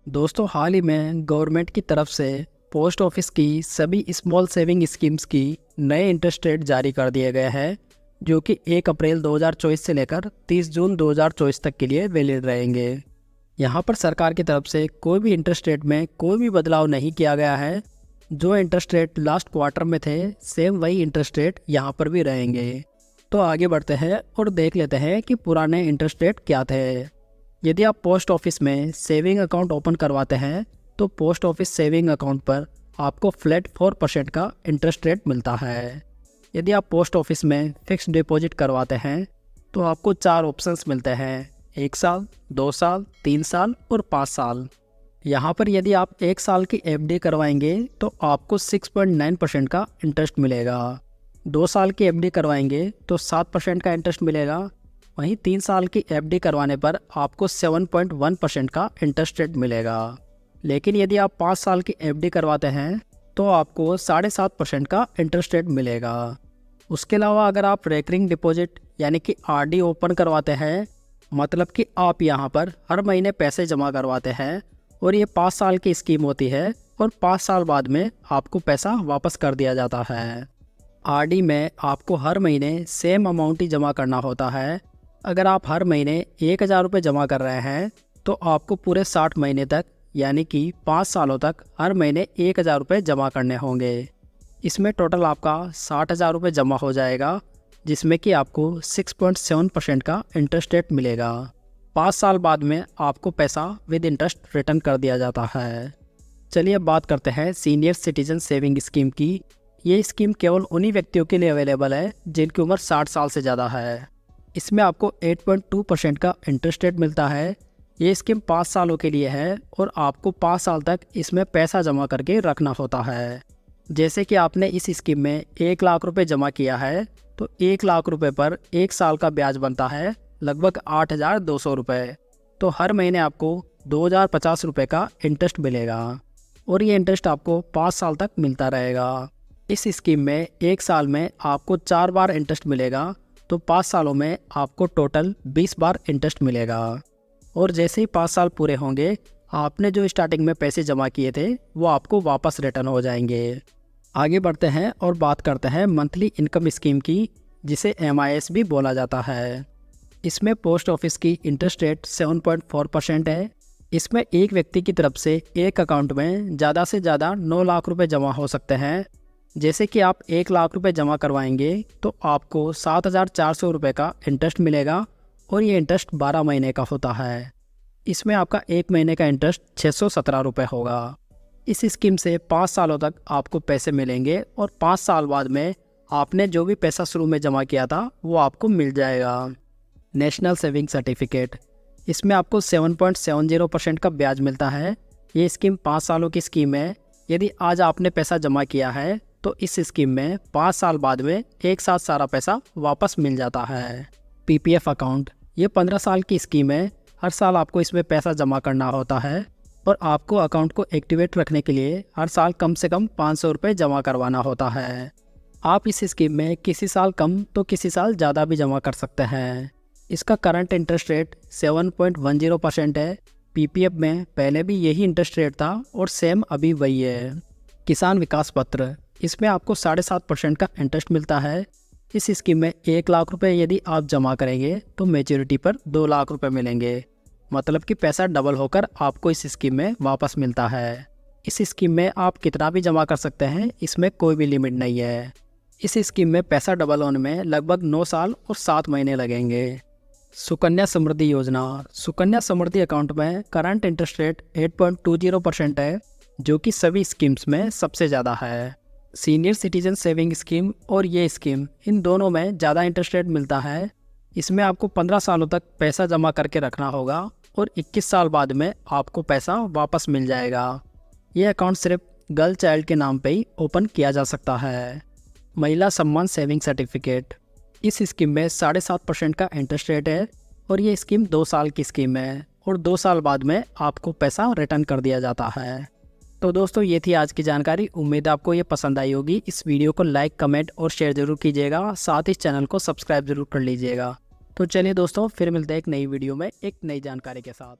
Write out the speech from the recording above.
दोस्तों हाल ही में गवर्नमेंट की तरफ से पोस्ट ऑफिस की सभी स्मॉल सेविंग स्कीम्स की नए इंटरेस्ट रेट जारी कर दिए गए हैं, जो कि 1 अप्रैल 2024 से लेकर 30 जून 2024 तक के लिए वैलिड रहेंगे। यहाँ पर सरकार की तरफ से कोई भी इंटरेस्ट रेट में कोई भी बदलाव नहीं किया गया है। जो इंटरेस्ट रेट लास्ट क्वार्टर में थे सेम वही इंटरेस्ट रेट यहाँ पर भी रहेंगे। तो आगे बढ़ते हैं और देख लेते हैं कि पुराने इंटरेस्ट रेट क्या थे। यदि आप पोस्ट ऑफिस में सेविंग अकाउंट ओपन करवाते हैं तो पोस्ट ऑफिस सेविंग अकाउंट पर आपको फ्लैट 4% का इंटरेस्ट रेट मिलता है। यदि आप पोस्ट ऑफिस में फिक्स डिपॉजिट करवाते हैं तो आपको 4 ऑप्शंस मिलते हैं, 1 साल, 2 साल, 3 साल और 5 साल। यहाँ पर यदि आप 1 साल की एफडी करवाएंगे तो आपको 6.9% का इंटरेस्ट मिलेगा। 2 साल की एफडी करवाएंगे तो 7% का इंटरेस्ट मिलेगा। वहीं 3 साल की एफडी करवाने पर आपको 7.1% का इंटरेस्ट रेट मिलेगा। लेकिन यदि आप 5 साल की एफडी करवाते हैं तो आपको 7.5% का इंटरेस्ट रेट मिलेगा। उसके अलावा अगर आप रेकरिंग डिपॉजिट यानी कि आरडी ओपन करवाते हैं, मतलब कि आप यहाँ पर हर महीने पैसे जमा करवाते हैं और ये 5 साल की स्कीम होती है और 5 साल बाद में आपको पैसा वापस कर दिया जाता है। आरडी में आपको हर महीने सेम अमाउंट ही जमा करना होता है। अगर आप हर महीने 1000 रुपये जमा कर रहे हैं तो आपको पूरे 60 महीने तक यानी कि 5 सालों तक हर महीने 1000 रुपये जमा करने होंगे। इसमें टोटल आपका 60,000 रुपये जमा हो जाएगा, जिसमें कि आपको 6.7% का इंटरेस्ट रेट मिलेगा। 5 साल बाद में आपको पैसा विद इंटरेस्ट रिटर्न कर दिया जाता है। चलिए अब बात करते हैं सीनियर सिटीजन सेविंग स्कीम की। ये स्कीम केवल उन्हीं व्यक्तियों के लिए अवेलेबल है जिनकी उम्र 60 साल से ज़्यादा है। इसमें आपको 8.2% का इंटरेस्ट रेट मिलता है। ये स्कीम 5 सालों के लिए है और आपको 5 साल तक इसमें पैसा जमा करके रखना होता है। जैसे कि आपने इस स्कीम में 1 लाख रुपए जमा किया है तो 1 लाख रुपए पर 1 साल का ब्याज बनता है लगभग 8,200 रुपये। तो हर महीने आपको 2,050 रुपये का इंटरेस्ट मिलेगा और ये इंटरेस्ट आपको 5 साल तक मिलता रहेगा। इस स्कीम में 1 साल में आपको 4 बार इंटरेस्ट मिलेगा, तो 5 सालों में आपको टोटल 20 बार इंटरेस्ट मिलेगा। और जैसे ही 5 साल पूरे होंगे आपने जो स्टार्टिंग में पैसे जमा किए थे वो आपको वापस रिटर्न हो जाएंगे। आगे बढ़ते हैं और बात करते हैं मंथली इनकम स्कीम की, जिसे MIS भी बोला जाता है। इसमें पोस्ट ऑफिस की इंटरेस्ट रेट 7.4% है। इसमें एक व्यक्ति की तरफ से एक अकाउंट में ज़्यादा से ज़्यादा 9 लाख रुपये जमा हो सकते हैं। जैसे कि आप 1 लाख रुपए जमा करवाएंगे तो आपको 7,400 रुपये का इंटरेस्ट मिलेगा और ये इंटरेस्ट 12 महीने का होता है। इसमें आपका 1 महीने का इंटरेस्ट 617 रुपये होगा। इस स्कीम से 5 सालों तक आपको पैसे मिलेंगे और 5 साल बाद में आपने जो भी पैसा शुरू में जमा किया था वो आपको मिल जाएगा। नेशनल सेविंग सर्टिफिकेट, इसमें आपको 7.70% का ब्याज मिलता है। ये स्कीम 5 सालों की स्कीम है। यदि आज आपने पैसा जमा किया है तो इस स्कीम में 5 साल बाद में एक साथ सारा पैसा वापस मिल जाता है। PPF अकाउंट, ये 15 साल की स्कीम है। हर साल आपको इसमें पैसा जमा करना होता है और आपको अकाउंट को एक्टिवेट रखने के लिए हर साल कम से कम 500 रुपये जमा करवाना होता है। आप इस स्कीम में किसी साल कम तो किसी साल ज़्यादा भी जमा कर सकते हैं। इसका करंट इंटरेस्ट रेट 7.10% है। PPF में पहले भी यही इंटरेस्ट रेट था और सेम अभी वही है। किसान विकास पत्र, इसमें आपको 7.5% का इंटरेस्ट मिलता है। इस स्कीम में 1 लाख रुपए यदि आप जमा करेंगे तो मैच्योरिटी पर 2 लाख रुपए मिलेंगे, मतलब कि पैसा डबल होकर आपको इस स्कीम में वापस मिलता है। इस स्कीम में आप कितना भी जमा कर सकते हैं, इसमें कोई भी लिमिट नहीं है। इस स्कीम में पैसा डबल होने में लगभग 9 साल और 7 महीने लगेंगे। सुकन्या समृद्धि योजना, सुकन्या समृद्धि अकाउंट में करंट इंटरेस्ट रेट 8.20% है, जो कि सभी स्कीम्स में सबसे ज़्यादा है। सीनियर सिटीजन सेविंग स्कीम और ये स्कीम, इन दोनों में ज़्यादा इंटरेस्ट रेट मिलता है। इसमें आपको 15 सालों तक पैसा जमा करके रखना होगा और 21 साल बाद में आपको पैसा वापस मिल जाएगा। ये अकाउंट सिर्फ गर्ल चाइल्ड के नाम पे ही ओपन किया जा सकता है। महिला सम्मान सेविंग सर्टिफिकेट, इस स्कीम में 7.5% का इंटरेस्ट रेट है और ये स्कीम 2 साल की स्कीम है और 2 साल बाद में आपको पैसा रिटर्न कर दिया जाता है। तो दोस्तों ये थी आज की जानकारी। उम्मीद है आपको ये पसंद आई होगी। इस वीडियो को लाइक, कमेंट और शेयर जरूर कीजिएगा। साथ ही चैनल को सब्सक्राइब जरूर कर लीजिएगा। तो चलिए दोस्तों, फिर मिलते हैं एक नई वीडियो में एक नई जानकारी के साथ।